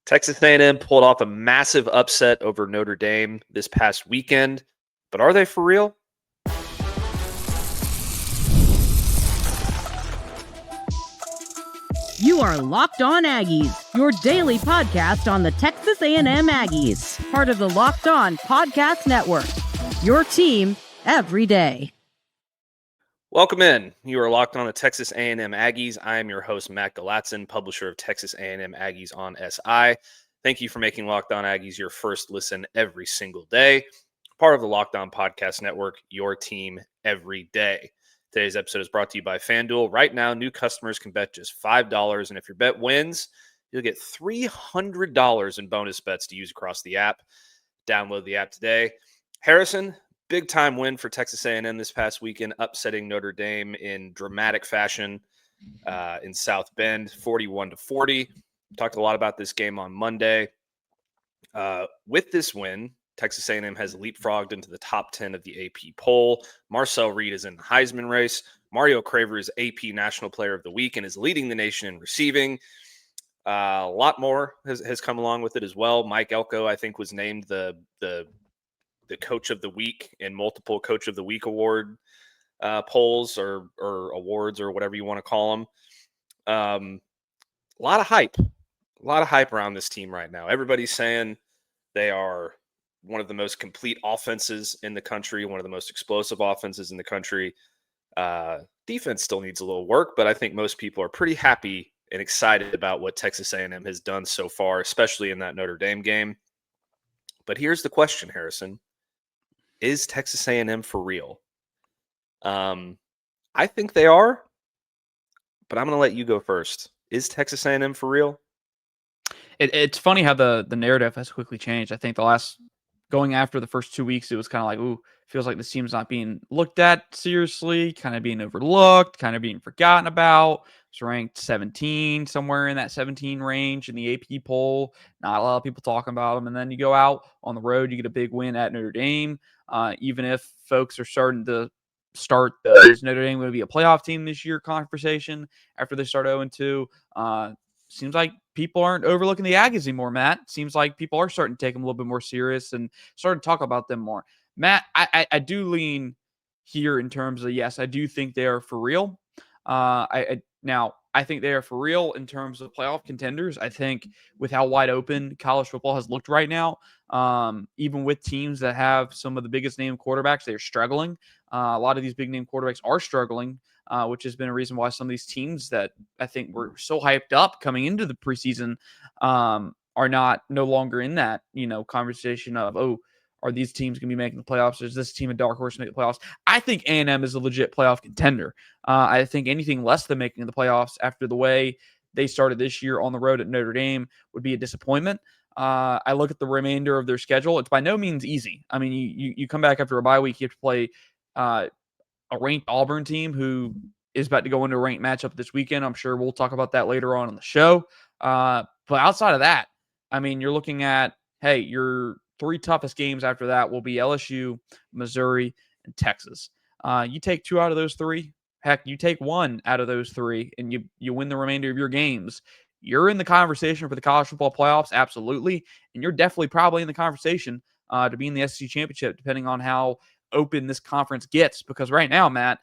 Texas A&M pulled off a massive upset over Notre Dame this past weekend, but are they for real? You are Locked On Aggies, your daily podcast on the Texas A&M Aggies, part of the Locked On Podcast Network, your team every day. Welcome in. You are locked on the Texas A&M Aggies. I am your host, Matt Galatzan, publisher of Texas A&M Aggies on SI. Thank you for making Locked On Aggies your first listen every single day. Part of the Locked On Podcast Network, your team every day. Today's episode is brought to you by FanDuel. Right now, new customers can bet just $5, and if your bet wins, you'll get $300 in bonus bets to use across the app. Download the app today. Harrison, big-time win for Texas A&M this past weekend, upsetting Notre Dame in dramatic fashion in South Bend, 41-40. Talked a lot about this game on Monday. With this win, Texas A&M has leapfrogged into the top 10 of the AP poll. Marcel is in the Heisman race. Mario Craver is AP National Player of the Week and is leading the nation in receiving. A lot more has come along with it as well. Mike Elko, I think, was named the Coach of the Week in multiple Coach of the Week award polls or awards or whatever you want to call them. A lot of hype around this team right now. Everybody's saying they are one of the most complete offenses in the country, one of the most explosive offenses in the country. Defense still needs a little work, but I think most people are pretty happy and excited about what Texas A&M has done so far, especially in that Notre Dame game. But here's the question, Harrison. Is Texas A&M for real? I think they are, but I'm going to let you go first. Is Texas A&M for real? It's funny how the narrative has quickly changed. I think going after the first 2 weeks, it was kind of like, ooh, feels like this team's not being looked at seriously, kind of being overlooked, kind of being forgotten about. It's ranked 17, somewhere in that 17 range in the AP poll. Not a lot of people talking about them. And then you go out on the road, you get a big win at Notre Dame. Even if folks are starting to is Notre Dame going to be a playoff team this year conversation after they start 0-2. Seems like people aren't overlooking the Aggies anymore, Matt. Seems like people are starting to take them a little bit more serious and starting to talk about them more. Matt, I do lean here in terms of, yes, I do think they are for real. Now, I think they are for real in terms of playoff contenders. I think with how wide open college football has looked right now, even with teams that have some of the biggest name quarterbacks, they're struggling. A lot of these big name quarterbacks are struggling, which has been a reason why some of these teams that I think were so hyped up coming into the preseason are no longer in that, conversation of, oh, are these teams going to be making the playoffs? Is this team a dark horse to make the playoffs? I think A&M is a legit playoff contender. I think anything less than making the playoffs after the way they started this year on the road at Notre Dame would be a disappointment. I look at the remainder of their schedule. It's by no means easy. I mean, you come back after a bye week, you have to play a ranked Auburn team who is about to go into a ranked matchup this weekend. I'm sure we'll talk about that later on in the show. But outside of that, I mean, you're looking at, hey, your three toughest games after that will be LSU, Missouri, and Texas. You take two out of those three. Heck, you take one out of those three, and you win the remainder of your games. You're in the conversation for the college football playoffs, absolutely. And you're definitely probably in the conversation to be in the SEC championship, depending on how open this conference gets. Because right now, Matt,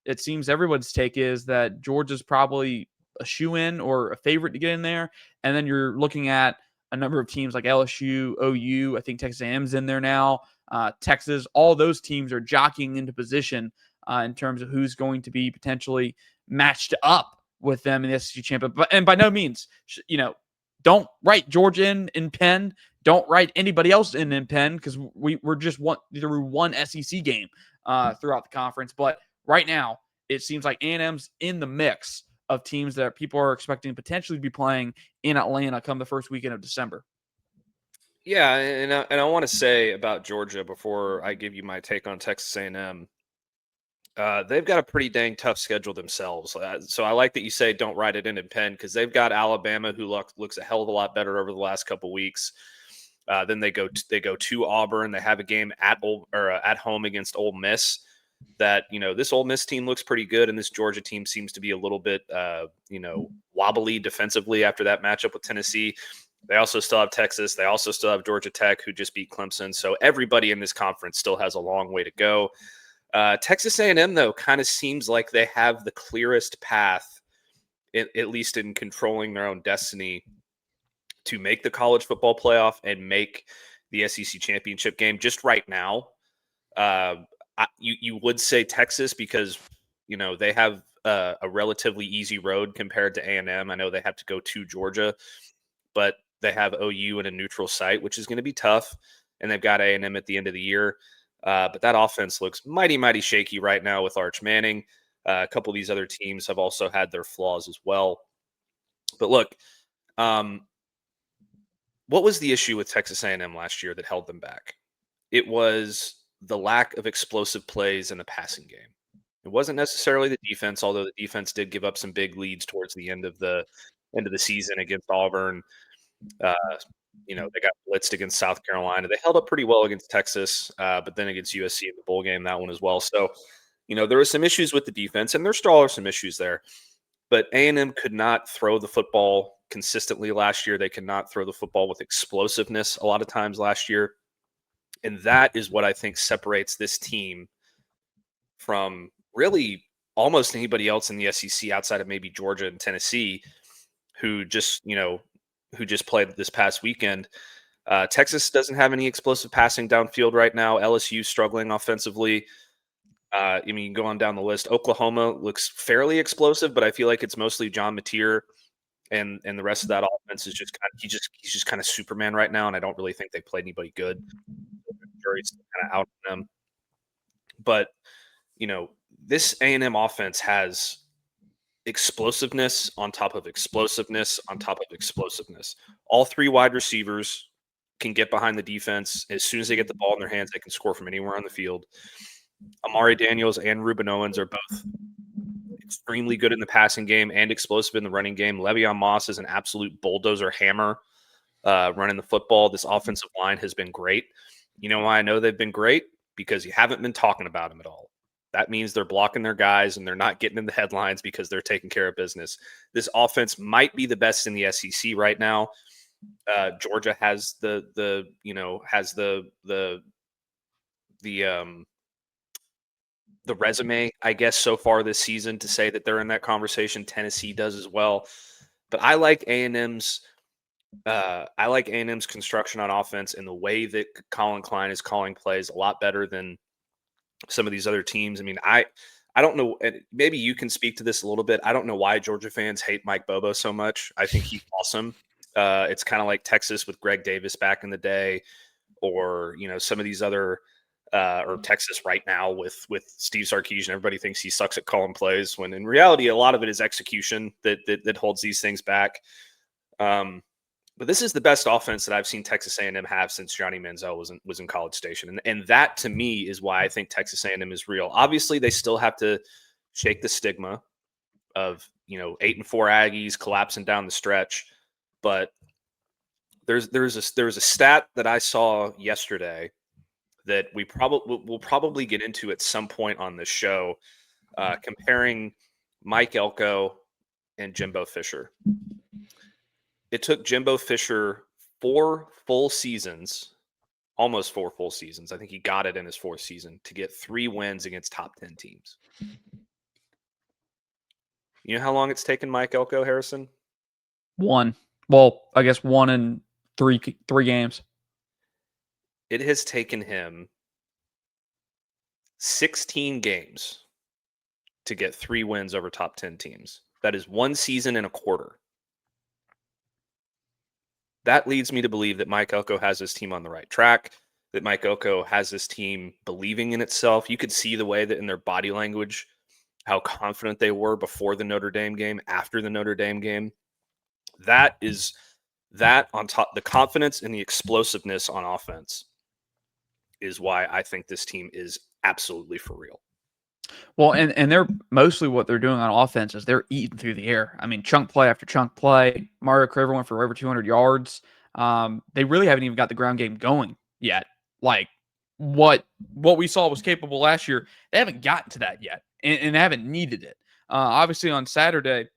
it seems everyone's take is that Georgia's probably a shoe-in or a favorite to get in there. And then you're looking at a number of teams like LSU, OU, I think Texas A&M's in there now, Texas. All those teams are jockeying into position in terms of who's going to be potentially matched up with them in the SEC championship. And by no means, don't write Georgia in pen. Don't write anybody else in pen because we're just through one SEC game throughout the conference. But right now, it seems like A&M's in the mix of teams that people are expecting potentially to be playing in Atlanta come the first weekend of December. Yeah, and I want to say about Georgia before I give you my take on Texas A&M. They've got a pretty dang tough schedule themselves. So I like that you say don't write it in pen because they've got Alabama, who looks a hell of a lot better over the last couple weeks. Then they go to Auburn. They have a game at home against Ole Miss. That this Ole Miss team looks pretty good, and this Georgia team seems to be a little bit wobbly defensively after that matchup with Tennessee. They also still have Texas. They also still have Georgia Tech, who just beat Clemson. So everybody in this conference still has a long way to go. Texas A&M, though, kind of seems like they have the clearest path, at least in controlling their own destiny, to make the college football playoff and make the SEC championship game. Just right now, you would say Texas because they have a relatively easy road compared to A&M. I know they have to go to Georgia, but they have OU in a neutral site, which is going to be tough, and they've got A&M at the end of the year. But that offense looks mighty shaky right now with Arch Manning. A couple of these other teams have also had their flaws as well. But look, what was the issue with Texas A&M last year that held them back? It was the lack of explosive plays in the passing game. It wasn't necessarily the defense, although the defense did give up some big leads towards the end of the season against Auburn. They got blitzed against South Carolina. They held up pretty well against Texas, but then against USC in the bowl game, that one as well. So, there were some issues with the defense, and there still are some issues there. But A&M could not throw the football consistently last year. They could not throw the football with explosiveness a lot of times last year. And that is what I think separates this team from really almost anybody else in the SEC outside of maybe Georgia and Tennessee, who just played this past weekend. Texas doesn't have any explosive passing downfield right now. LSU struggling offensively. You go on down the list. Oklahoma looks fairly explosive, but I feel like it's mostly John Mateer, and the rest of that offense is just he's just kind of Superman right now, and I don't really think they played anybody good. The jury's kind of out on them. But this A&M offense has explosiveness on top of explosiveness on top of explosiveness. All three wide receivers can get behind the defense. As soon as they get the ball in their hands, they can score from anywhere on the field. Amari Daniels and Ruben Owens are both extremely good in the passing game and explosive in the running game. Le'Veon Moss is an absolute bulldozer hammer running the football. This offensive line has been great. You know why I know they've been great? Because you haven't been talking about them at all. That means they're blocking their guys and they're not getting in the headlines because they're taking care of business. This offense might be the best in the SEC right now. Georgia has the resume, I guess, so far this season to say that they're in that conversation. Tennessee does as well. But I like A&M's construction on offense and the way that Colin Klein is calling plays a lot better than some of these other teams. I mean, I don't know, and maybe you can speak to this a little bit. I don't know why Georgia fans hate Mike Bobo so much. I think he's awesome. It's kind of like Texas with Greg Davis back in the day, or some of these other or Texas right now with Steve Sarkisian. Everybody thinks he sucks at calling plays, when in reality, a lot of it is execution that holds these things back. But this is the best offense that I've seen Texas A&M have since Johnny Manziel was in College Station, and that to me is why I think Texas A&M is real. Obviously, they still have to shake the stigma of 8-4 Aggies collapsing down the stretch, but there's a stat that I saw yesterday that we'll probably get into at some point on this show, comparing Mike Elko and Jimbo Fisher. It took Jimbo Fisher 4 full seasons, almost 4 full seasons. I think he got it in his 4th season to get 3 wins against top 10 teams. You know how long it's taken Mike Elko, Harrison? 1. Well, I guess 1 in 3 games. It has taken him 16 games to get 3 wins over top 10 teams. That is 1 season and a quarter. That leads me to believe that Mike Elko has this team on the right track, that Mike Elko has this team believing in itself. You could see the way that in their body language, how confident they were before the Notre Dame game, after the Notre Dame game. That on top, the confidence and the explosiveness on offense is why I think this team is absolutely for real. Well, and they're mostly what they're doing on offense is they're eating through the air. I mean, chunk play after chunk play. Mario Craver went for over 200 yards. They really haven't even got the ground game going yet. Like what we saw was capable last year, they haven't gotten to that yet, and they haven't needed it. Obviously, on Saturday,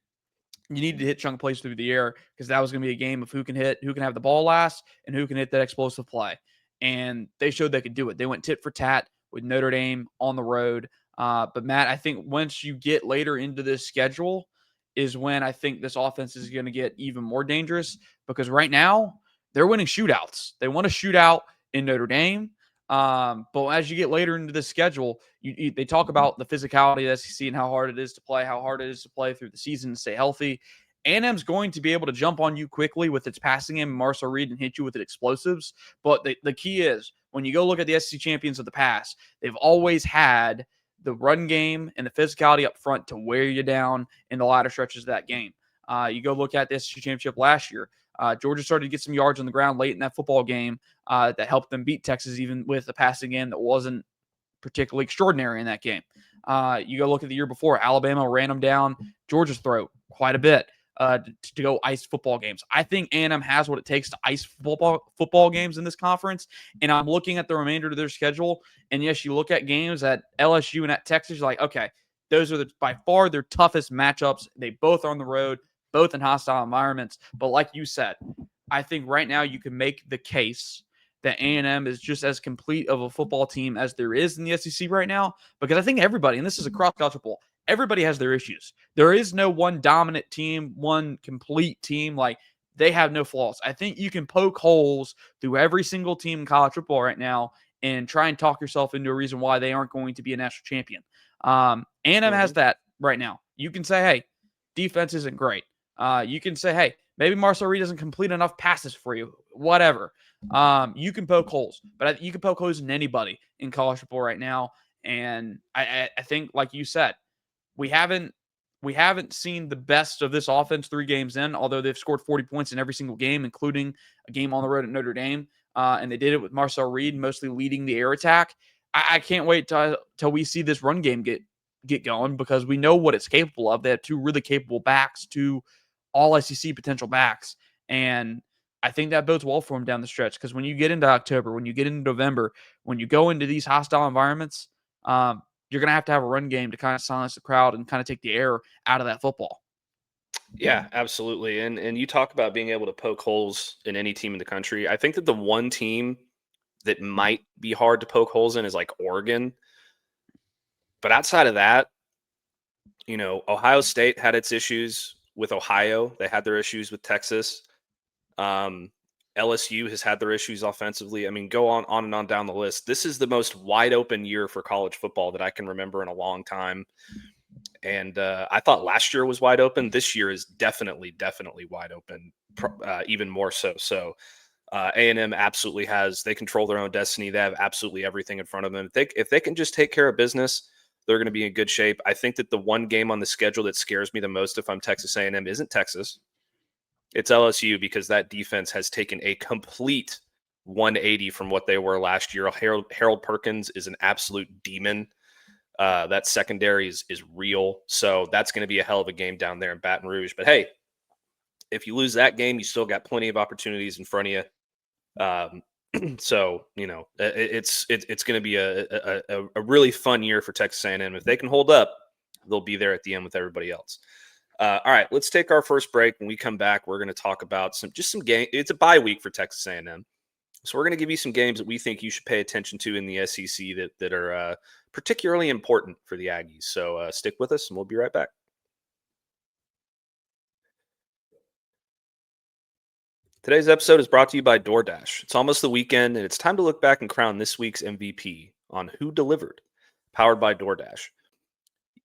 you needed to hit chunk plays through the air because that was going to be a game of who can have the ball last, and who can hit that explosive play. And they showed they could do it. They went tit for tat with Notre Dame on the road. But Matt, I think once you get later into this schedule is when I think this offense is going to get even more dangerous, because right now they're winning shootouts. They won a shootout in Notre Dame. But as you get later into the schedule, they talk about the physicality of the SEC and how hard it is to play through the season and stay healthy. A&M's going to be able to jump on you quickly with its passing game, Marcel Reed, and hit you with its explosives. But the key is, when you go look at the SEC champions of the past, they've always had the run game and the physicality up front to wear you down in the latter stretches of that game. You go look at the SEC championship last year. Georgia started to get some yards on the ground late in that football game that helped them beat Texas, even with a passing game that wasn't particularly extraordinary in that game. You go look at the year before, Alabama ran them down Georgia's throat quite a bit to go ice football games. I think A&M has what it takes to ice football games in this conference, and I'm looking at the remainder of their schedule, and yes, you look at games at LSU and at Texas, you're like, okay, those are by far their toughest matchups. They both are on the road, both in hostile environments. But like you said, I think right now you can make the case that A&M is just as complete of a football team as there is in the SEC right now, because I think everybody, and this is across college football, everybody has their issues. There is no one dominant team, one complete team. Like, they have no flaws. I think you can poke holes through every single team in college football right now and try and talk yourself into a reason why they aren't going to be a national champion. A&M has that right now. You can say, hey, defense isn't great. You can say, hey, maybe Marcel Reed doesn't complete enough passes for you. Whatever. You can poke holes, but you can poke holes in anybody in college football right now. And I think, like you said, we haven't seen the best of this offense 3 games in, although they've scored 40 points in every single game, including a game on the road at Notre Dame. And they did it with Marcel Reed mostly leading the air attack. I can't wait till we see this run game get going, because we know what it's capable of. They have 2 really capable backs, 2 all SEC potential backs. And I think that bodes well for them down the stretch, because when you get into October, when you get into November, when you go into these hostile environments, you're going to have a run game to kind of silence the crowd and kind of take the air out of that football. Yeah, absolutely. And you talk about being able to poke holes in any team in the country. I think that the one team that might be hard to poke holes in is like Oregon. But outside of that, Ohio State had its issues with Ohio. They had their issues with Texas. LSU has had their issues offensively. I mean, go on and on down the list. This is the most wide open year for college football that I can remember in a long time. And I thought last year was wide open. This year is definitely wide open, even more so. So A&M absolutely they control their own destiny. They have absolutely everything in front of them. If they can just take care of business, they're going to be in good shape. I think that the one game on the schedule that scares me the most if I'm Texas A&M isn't Texas. It's LSU, because that defense has taken a complete 180 from what they were last year. Harold Perkins is an absolute demon. That secondary is real. So that's going to be a hell of a game down there in Baton Rouge. But hey, if you lose that game, you still got plenty of opportunities in front of you. So, it's going to be a really fun year for Texas A&M. If they can hold up, they'll be there at the end with everybody else. All right, let's take our first break. When we come back, we're going to talk about some games. It's a bye week for Texas A&M. So we're going to give you some games that we think you should pay attention to in the SEC that are particularly important for the Aggies. So stick with us, and we'll be right back. Today's episode is brought to you by DoorDash. It's almost the weekend, and it's time to look back and crown this week's MVP on Who Delivered, powered by DoorDash.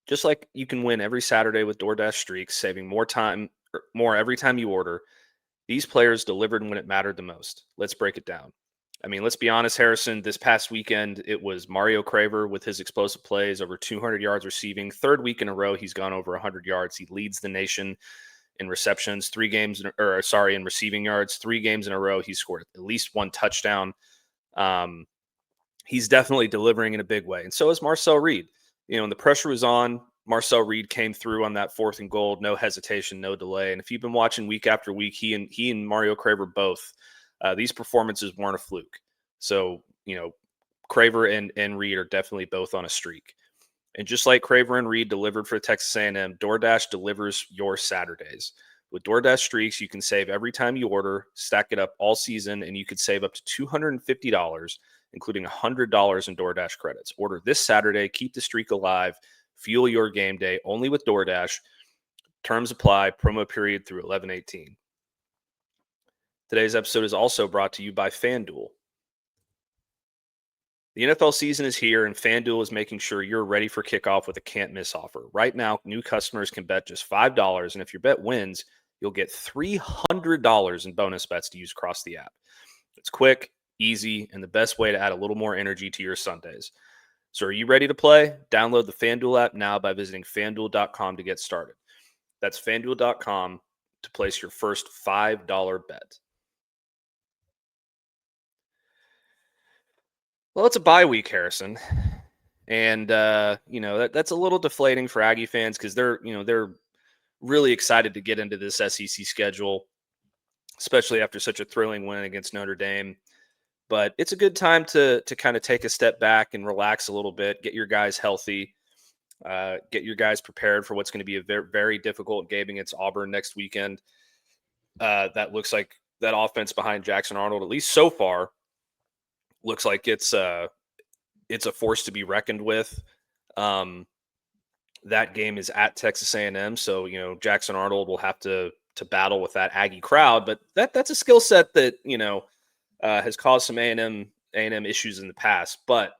Just like you can win every Saturday with DoorDash streaks, saving more every time you order, these players delivered when it mattered the most. Let's break it down. I mean, let's be honest, Harrison, this past weekend, it was Mario Craver with his explosive plays, over 200 yards receiving. 3rd week in a row, he's gone over 100 yards. He leads the nation in receptions, in receiving yards. 3 games in a row, he scored at least 1 touchdown. He's definitely delivering in a big way. And so is Marcel Reed. When the pressure was on, Marcel Reed came through on that 4th and goal, no hesitation, no delay. And if you've been watching week after week, he and Mario Craver both, these performances weren't a fluke. So, Craver and Reed are definitely both on a streak. And just like Craver and Reed delivered for Texas A&M, DoorDash delivers your Saturdays. With DoorDash Streaks, you can save every time you order, stack it up all season, and you could save up to $250, including $100 in DoorDash credits. Order this Saturday, keep the streak alive, fuel your game day, only with DoorDash. Terms apply, promo period through 11/18. Today's episode is also brought to you by FanDuel. The NFL season is here, and FanDuel is making sure you're ready for kickoff with a can't-miss offer. Right now, new customers can bet just $5, and if your bet wins, you'll get $300 in bonus bets to use across the app. It's quick, easy, and the best way to add a little more energy to your Sundays. So are you ready to play? Download the FanDuel app now by visiting FanDuel.com to get started. That's FanDuel.com to place your first $5 bet. Well, it's a bye week, Harrison. And, that's a little deflating for Aggie fans because they're really excited to get into this SEC schedule, especially after such a thrilling win against Notre Dame. But it's a good time to kind of take a step back and relax a little bit, get your guys healthy, get your guys prepared for what's going to be a very, very difficult game against Auburn next weekend. That looks like that offense behind Jackson Arnold, at least so far, looks like it's a force to be reckoned with. That game is at Texas A&M, so Jackson Arnold will have to battle with that Aggie crowd. But that's a skill set that has caused some A&M issues in the past. But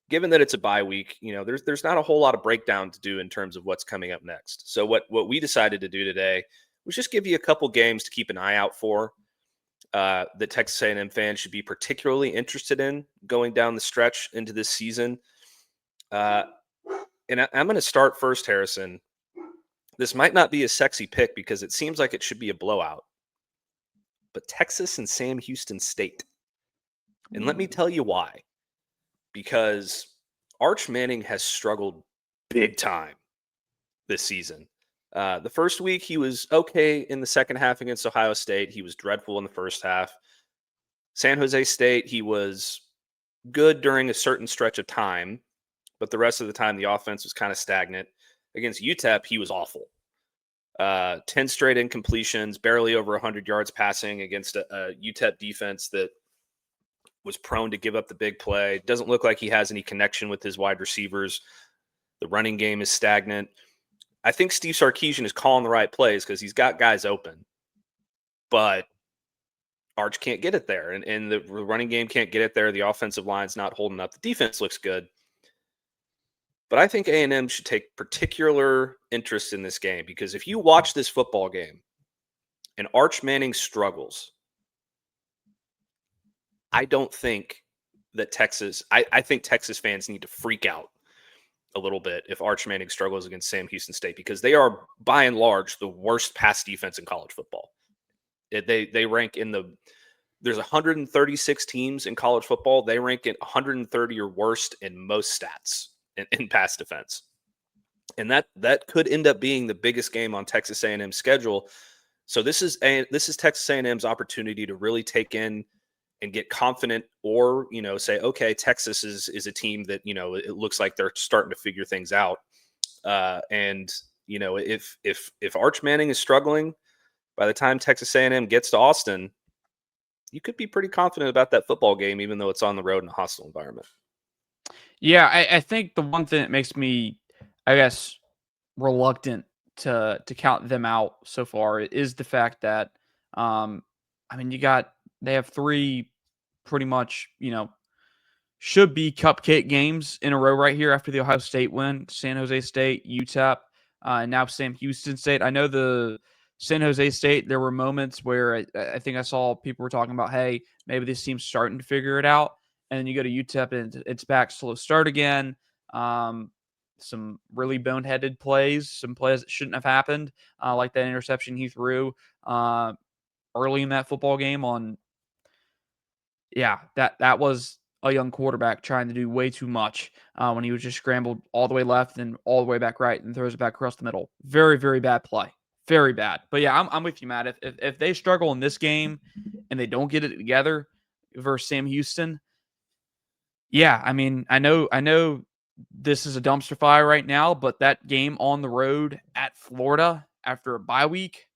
given that it's a bye week, there's not a whole lot of breakdown to do in terms of what's coming up next. So what we decided to do today was just give you a couple games to keep an eye out for. The Texas A&M fans should be particularly interested in going down the stretch into this season. And I'm going to start first, Harrison. This might not be a sexy pick because it seems like it should be a blowout. But Texas and Sam Houston State. And let me tell you why. Because Arch Manning has struggled big time this season. The first week, he was okay in the second half against Ohio State. He was dreadful in the first half. San Jose State, he was good during a certain stretch of time, but the rest of the time, the offense was kind of stagnant. Against UTEP, he was awful. 10 straight incompletions, barely over 100 yards passing against a UTEP defense that was prone to give up the big play. Doesn't look like he has any connection with his wide receivers. The running game is stagnant. I think Steve Sarkisian is calling the right plays because he's got guys open, but Arch can't get it there, and the running game can't get it there. The offensive line's not holding up. The defense looks good, but I think A&M should take particular interest in this game because if you watch this football game and Arch Manning struggles, I don't think that I think Texas fans need to freak out a little bit if Arch Manning struggles against Sam Houston State because they are, by and large, the worst pass defense in college football. They rank there's 136 teams in college football. They rank at 130 or worst in most stats in pass defense. And that could end up being the biggest game on Texas A&M's schedule. So this is Texas A&M's opportunity to really take in and get confident or, say, okay, Texas is a team that, it looks like they're starting to figure things out. And if Arch Manning is struggling by the time Texas A&M gets to Austin, you could be pretty confident about that football game, even though it's on the road in a hostile environment. Yeah, I think the one thing that makes me, I guess, reluctant to count them out so far is the fact that, they have three pretty much, should be cupcake games in a row right here after the Ohio State win, San Jose State, UTEP, and now Sam Houston State. I know the San Jose State, there were moments where I think I saw people were talking about, hey, maybe this team's starting to figure it out. And then you go to UTEP and it's back slow start again. Some really boneheaded plays, some plays that shouldn't have happened, like that interception he threw early in that football game that was a young quarterback trying to do way too much when he was just scrambled all the way left and all the way back right and throws it back across the middle. Very, very bad play. Very bad. But yeah, I'm with you, Matt. If they struggle in this game and they don't get it together versus Sam Houston, yeah, I know this is a dumpster fire right now, but that game on the road at Florida after a bye week,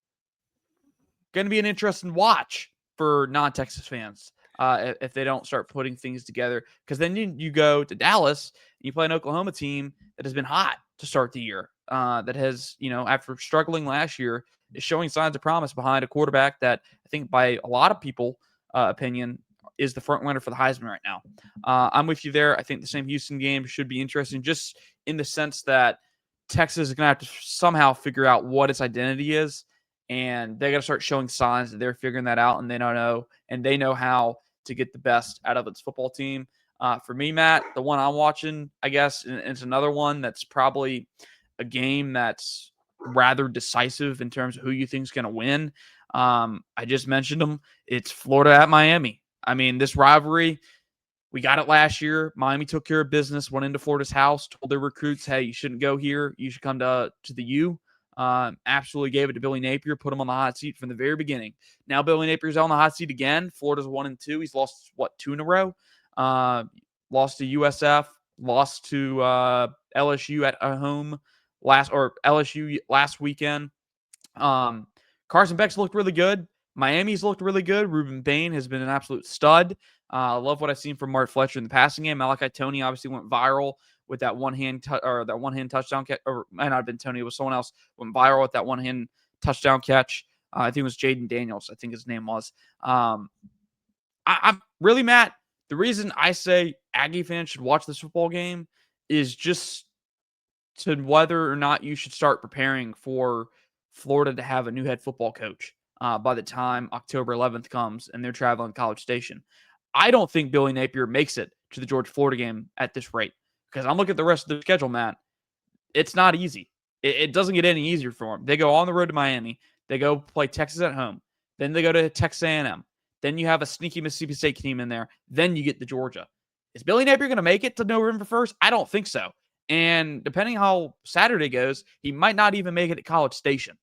going to be an interesting watch for non-Texas fans if they don't start putting things together. Because then you go to Dallas and you play an Oklahoma team that has been hot to start the year. That has, after struggling last year, is showing signs of promise behind a quarterback that I think by a lot of people opinion is the front runner for the Heisman right now. I'm with you there. I think the same Houston game should be interesting just in the sense that Texas is going to have to somehow figure out what its identity is, and they got to start showing signs that they're figuring that out, and they know how to get the best out of its football team. For me, Matt, the one I'm watching, I guess, and it's another one that's probably a game that's rather decisive in terms of who you think is going to win. I just mentioned them. It's Florida at Miami. I mean, this rivalry, we got it last year. Miami took care of business, went into Florida's house, told their recruits, hey, you shouldn't go here. You should come to the U. Absolutely gave it to Billy Napier, put him on the hot seat from the very beginning. Now Billy Napier's on the hot seat again. Florida's 1-2. He's lost, 2 in a row? Lost to USF, lost to LSU at home LSU last weekend. Carson Beck's looked really good. Miami's looked really good. Ruben Bain has been an absolute stud. I love what I've seen from Mark Fletcher in the passing game. Malachi Toney obviously went viral with that one-hand touchdown catch, or might not have been Toney, it was someone else, went viral with that one-hand touchdown catch. I think it was Jaden Daniels, I think his name was. I'm really, Matt, the reason I say Aggie fans should watch this football game is just to whether or not you should start preparing for Florida to have a new head football coach by the time October 11th comes and they're traveling to College Station. I don't think Billy Napier makes it to the Georgia-Florida game at this rate because I'm looking at the rest of the schedule, Matt. It's not easy. It doesn't get any easier for them. They go on the road to Miami. They go play Texas at home. Then they go to Texas A&M. Then you have a sneaky Mississippi State team in there. Then you get to Georgia. Is Billy Napier going to make it to November 1st? I don't think so. And depending how Saturday goes, he might not even make it at College Station.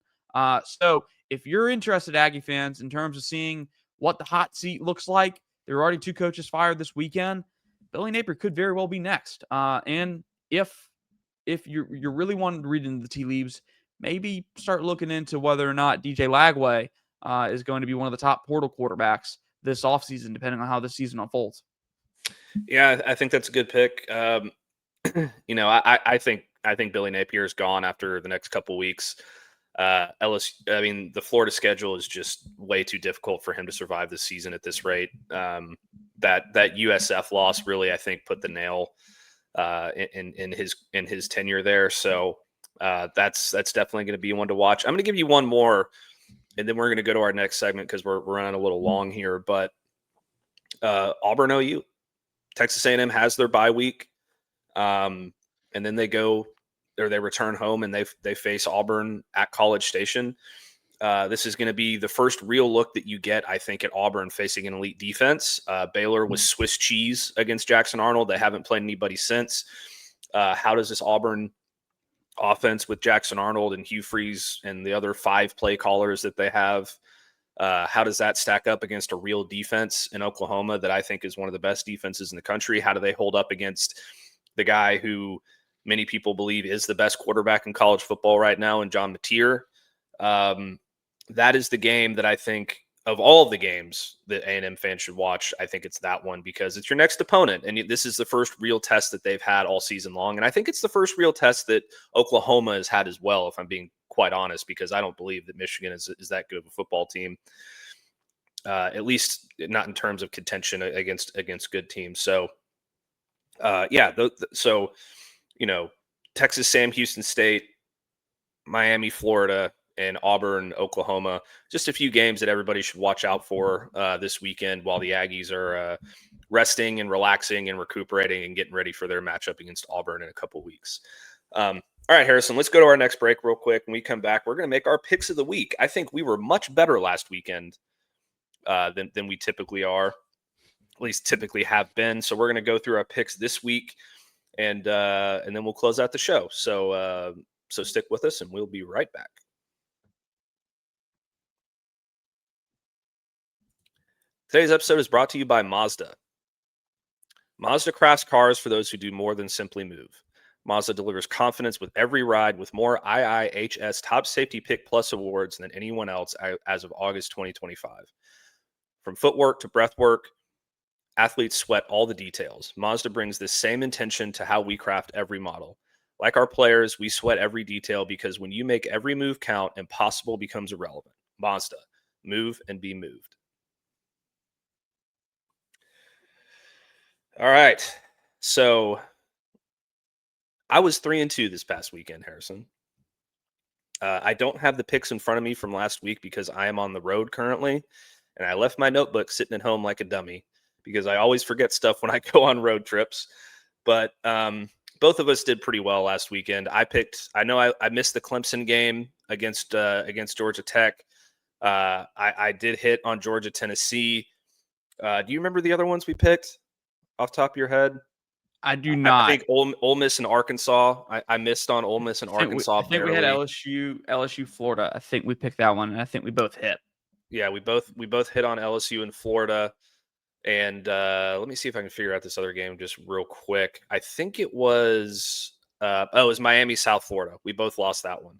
So if you're interested, Aggie fans, in terms of seeing what the hot seat looks like, there are already 2 coaches fired this weekend. Billy Napier could very well be next. And if you're really wanting to read into the tea leaves, maybe start looking into whether or not DJ Lagway is going to be one of the top portal quarterbacks this offseason, depending on how the season unfolds. Yeah, I think that's a good pick. I think Billy Napier is gone after the next couple weeks. The Florida schedule is just way too difficult for him to survive this season at this rate. That USF loss really, I think, put the nail in his tenure there. So that's definitely going to be one to watch. I'm going to give you one more, and then we're going to go to our next segment because we're running a little long here. But Auburn OU, Texas A&M has their bye week, and then they return home and they face Auburn at College Station. This is going to be the first real look that you get, I think, at Auburn facing an elite defense. Baylor was Swiss cheese against Jackson Arnold. They haven't played anybody since. How does this Auburn offense with Jackson Arnold and Hugh Freeze and the other 5 play callers that they have, how does that stack up against a real defense in Oklahoma that I think is one of the best defenses in the country? How do they hold up against the guy who many people believe is the best quarterback in college football right now, and John Mateer? That is the game that I think of all of the games that A&M fans should watch. I think it's that one because it's your next opponent. And this is the first real test that they've had all season long. And I think it's the first real test that Oklahoma has had as well, if I'm being quite honest, because I don't believe that Michigan is that good of a football team. At least not in terms of contention against good teams. So Texas, Sam Houston State, Miami, Florida, and Auburn, Oklahoma, just a few games that everybody should watch out for this weekend while the Aggies are resting and relaxing and recuperating and getting ready for their matchup against Auburn in a couple weeks. All right, Harrison, let's go to our next break real quick. When we come back, we're going to make our picks of the week. I think we were much better last weekend than we typically are, at least typically have been. So we're going to go through our picks this week, and then we'll close out the show. So stick with us, and we'll be right back. Today's episode is brought to you by Mazda. Mazda crafts cars for those who do more than simply move. Mazda delivers confidence with every ride with more IIHS Top Safety Pick Plus awards than anyone else as of August 2025. From footwork to breathwork, athletes sweat all the details. Mazda brings this same intention to how we craft every model. Like our players, we sweat every detail because when you make every move count, impossible becomes irrelevant. Mazda, move and be moved. All right. So I was 3-2 this past weekend, Harrison. I don't have the picks in front of me from last week because I am on the road currently, and I left my notebook sitting at home like a dummy because I always forget stuff when I go on road trips. But both of us did pretty well last weekend. I know I missed the Clemson game against Georgia Tech. I did hit on Georgia, Tennessee. Do you remember the other ones we picked off the top of your head? I do I not. think Ole Miss and Arkansas. I missed on Ole Miss and Arkansas I think we had barely. LSU, Florida. I think we picked that one, and I think we both hit. Yeah, we both hit on LSU and Florida. And let me see if I can figure out this other game just real quick. I think it was it was Miami, South Florida. We both lost that one.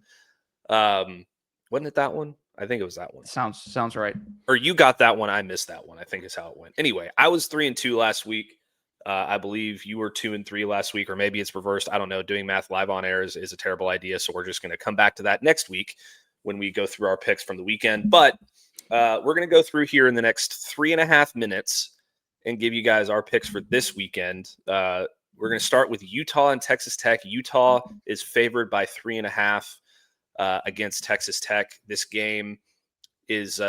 Wasn't it that one? I think it was that one. Sounds right. Or you got that one. I missed that one. I think is how it went. Anyway, I was 3-2 last week. I believe you were 2-3 last week, or maybe it's reversed. I don't know. Doing math live on air is a terrible idea. So we're just going to come back to that next week when we go through our picks from the weekend. But we're going to go through here in the next 3.5 minutes and give you guys our picks for this weekend. We're going to start with Utah and Texas Tech. Utah is favored by 3.5 against Texas Tech. This game is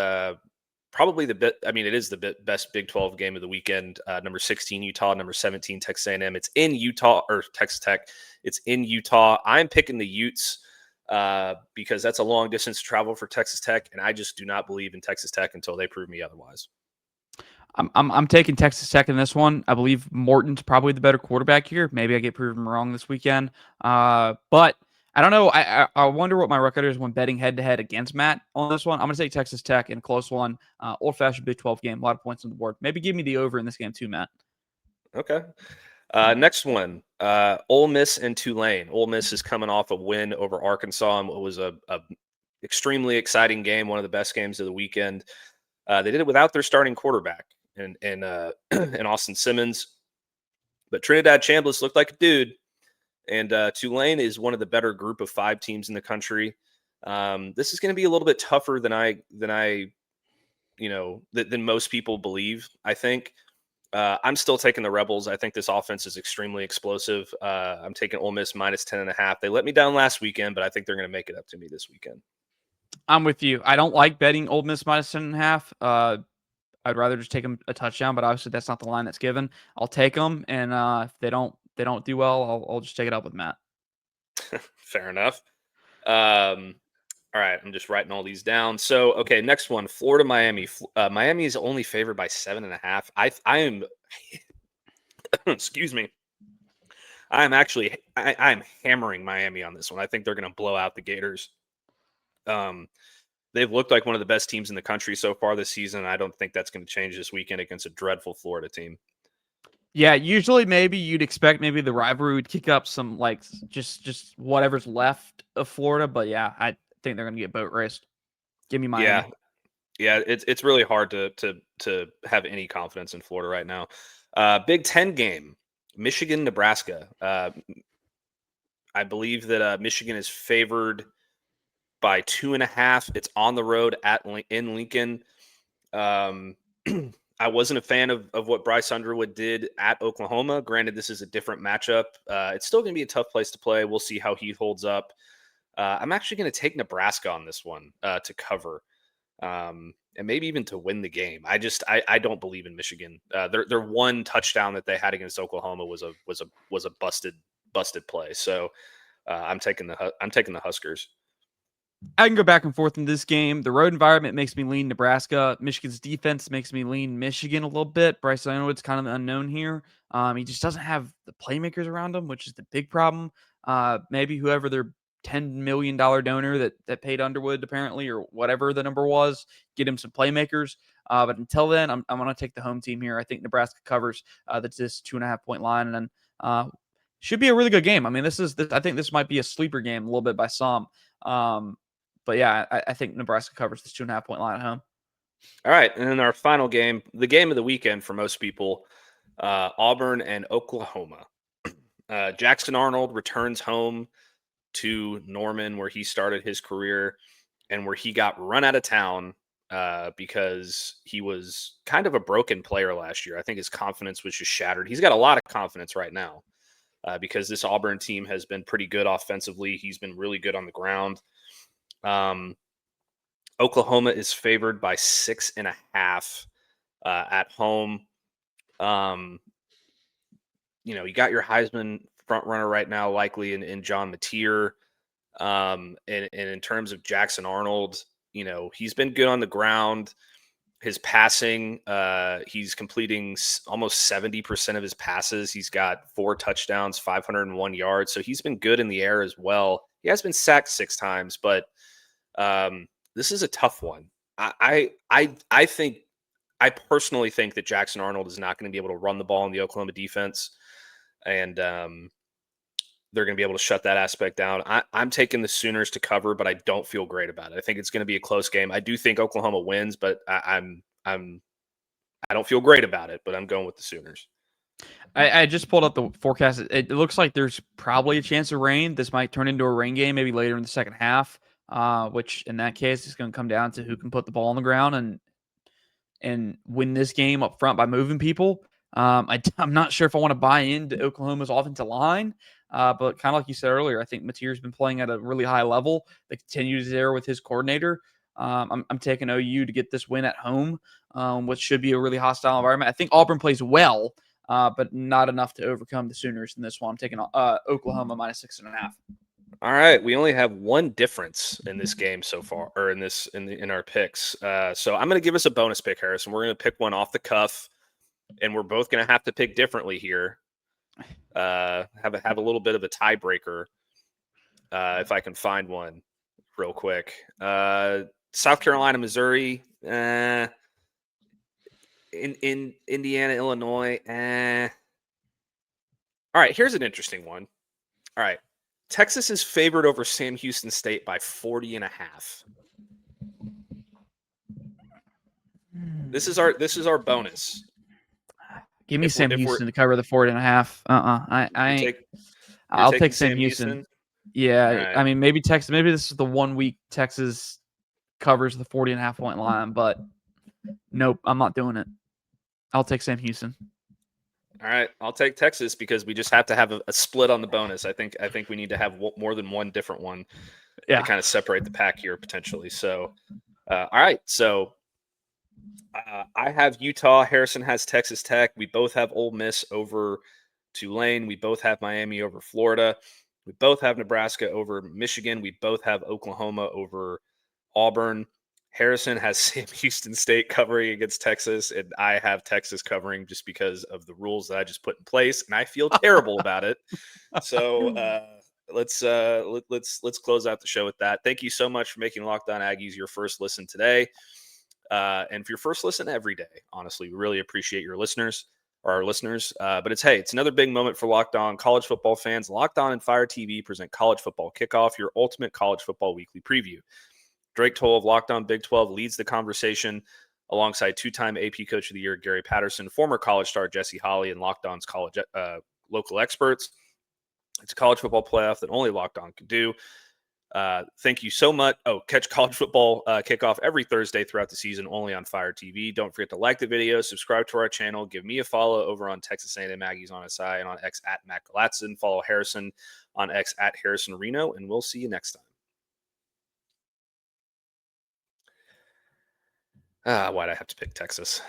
probably it is the best Big 12 game of the weekend. Number 16 Utah, number 17 Texas A&M. It's in Utah, or Texas Tech. It's in Utah. I'm picking the Utes because that's a long distance travel for Texas Tech, and I just do not believe in Texas Tech until they prove me otherwise. I'm taking Texas Tech in this one. I believe Morton's probably the better quarterback here. Maybe I get proven wrong this weekend. But I don't know. I wonder what my record is when betting head-to-head against Matt on this one. I'm going to take Texas Tech in a close one. Old-fashioned Big 12 game. A lot of points on the board. Maybe give me the over in this game too, Matt. Okay. Next one, Ole Miss and Tulane. Ole Miss is coming off a win over Arkansas. It was a extremely exciting game, one of the best games of the weekend. They did it without their starting quarterback and Austin Simmons. But Trinidad Chambliss looked like a dude. And Tulane is one of the better group of 5 teams in the country. This is going to be a little bit tougher than most people believe, I think. I'm still taking the Rebels. I think this offense is extremely explosive. I'm taking Ole Miss minus 10.5. They let me down last weekend, but I think they're going to make it up to me this weekend. I'm with you. I don't like betting Ole Miss minus 10.5. I'd rather just take them a touchdown, but obviously that's not the line that's given. I'll take them, and if they don't do well, I'll just take it up with Matt. Fair enough. All right, I'm just writing all these down. So, okay, next one, Florida, Miami. Miami is only favored by 7.5. I am, excuse me. I'm hammering Miami on this one. I think they're going to blow out the Gators. They've looked like one of the best teams in the country so far this season. I don't think that's going to change this weekend against a dreadful Florida team. Yeah, usually maybe you'd expect maybe the rivalry would kick up some just whatever's left of Florida, but yeah, I think they're going to get boat raced. Give me Miami. Yeah, it's really hard to have any confidence in Florida right now. Big Ten game, Michigan, Nebraska. I believe that Michigan is favored by 2.5. It's on the road in Lincoln. I wasn't a fan of what Bryce Underwood did at Oklahoma. Granted, this is a different matchup. It's still going to be a tough place to play. We'll see how he holds up. I'm actually going to take Nebraska on this one to cover, and maybe even to win the game. I don't believe in Michigan. Their one touchdown that they had against Oklahoma was a busted play. So I'm taking the Huskers. I can go back and forth in this game. The road environment makes me lean Nebraska. Michigan's defense makes me lean Michigan a little bit. Bryce Underwood's kind of the unknown here. He just doesn't have the playmakers around him, which is the big problem. Maybe whoever their $10 million donor that paid Underwood apparently, or whatever the number was, get him some playmakers. But until then, I'm going to take the home team here. I think Nebraska covers this 2.5 point line. And then should be a really good game. I mean, I think this might be a sleeper game a little bit by some. But yeah, I think Nebraska covers this 2.5-point line at home. All right, and then our final game, the game of the weekend for most people, Auburn and Oklahoma. Jackson Arnold returns home to Norman, where he started his career and where he got run out of town because he was kind of a broken player last year. I think his confidence was just shattered. He's got a lot of confidence right now because this Auburn team has been pretty good offensively. He's been really good on the ground. Oklahoma is favored by 6.5 at home. You got your Heisman front runner right now, likely in John Mateer. And in terms of Jackson Arnold, he's been good on the ground. His passing, he's completing almost 70% of his passes. He's got 4 touchdowns, 501 yards. So he's been good in the air as well. He has been sacked 6 times, but this is a tough one. I personally think that Jackson Arnold is not going to be able to run the ball in the Oklahoma defense, and they're going to be able to shut that aspect down. I'm taking the Sooners to cover, but I don't feel great about it. I think it's going to be a close game. I do think Oklahoma wins, but I don't feel great about it. But I'm going with the Sooners. I just pulled up the forecast. It looks like there's probably a chance of rain. This might turn into a rain game maybe later in the second half, which in that case is going to come down to who can put the ball on the ground and win this game up front by moving people. I'm not sure if I want to buy into Oklahoma's offensive line, but kind of like you said earlier, I think Mateer's been playing at a really high level. They continue there with his coordinator. I'm taking OU to get this win at home, which should be a really hostile environment. I think Auburn plays well, but not enough to overcome the Sooners in this one. I'm taking Oklahoma minus 6.5. All right, we only have one difference in this game so far, or in our picks. So I'm going to give us a bonus pick, Harrison. We're going to pick one off the cuff, and we're both going to have to pick differently here. Have a little bit of a tiebreaker, if I can find one real quick. South Carolina, Missouri, in Indiana, Illinois. All right, here's an interesting one. All right. Texas is favored over Sam Houston State by 40.5. This is our bonus. Give me Sam Houston to cover the 40.5. I'll take Sam Houston. Yeah, right. I mean maybe Texas. Maybe this is the 1 week Texas covers the 40.5-point line, but nope, I'm not doing it. I'll take Sam Houston. All right, I'll take Texas because we just have to have a split on the bonus. I think we need to have more than one different one to kind of separate the pack here potentially. So, all right, so I have Utah. Harrison has Texas Tech. We both have Ole Miss over Tulane. We both have Miami over Florida. We both have Nebraska over Michigan. We both have Oklahoma over Auburn. Harrison has Sam Houston State covering against Texas, and I have Texas covering just because of the rules that I just put in place, and I feel terrible about it. So let's close out the show with that. Thank you so much for making Locked On Aggies your first listen today, and for your first listen every day. Honestly, we really appreciate your listeners or our listeners. But it's another big moment for Locked On college football fans. Locked On and Fire TV present College Football Kickoff, your ultimate college football weekly preview. Drake Toll of Locked On Big 12 leads the conversation alongside 2-time AP Coach of the Year Gary Patterson, former college star Jesse Holley, and Locked On's college local experts. It's a college football playoff that only Locked On can do. Thank you so much. Catch College Football Kickoff every Thursday throughout the season, only on Fire TV. Don't forget to like the video, subscribe to our channel, give me a follow over on Texas A&M Aggies on SI and on X at Matt Galatzan. Follow Harrison on X at Harrison Reno, and we'll see you next time. Why'd I have to pick Texas?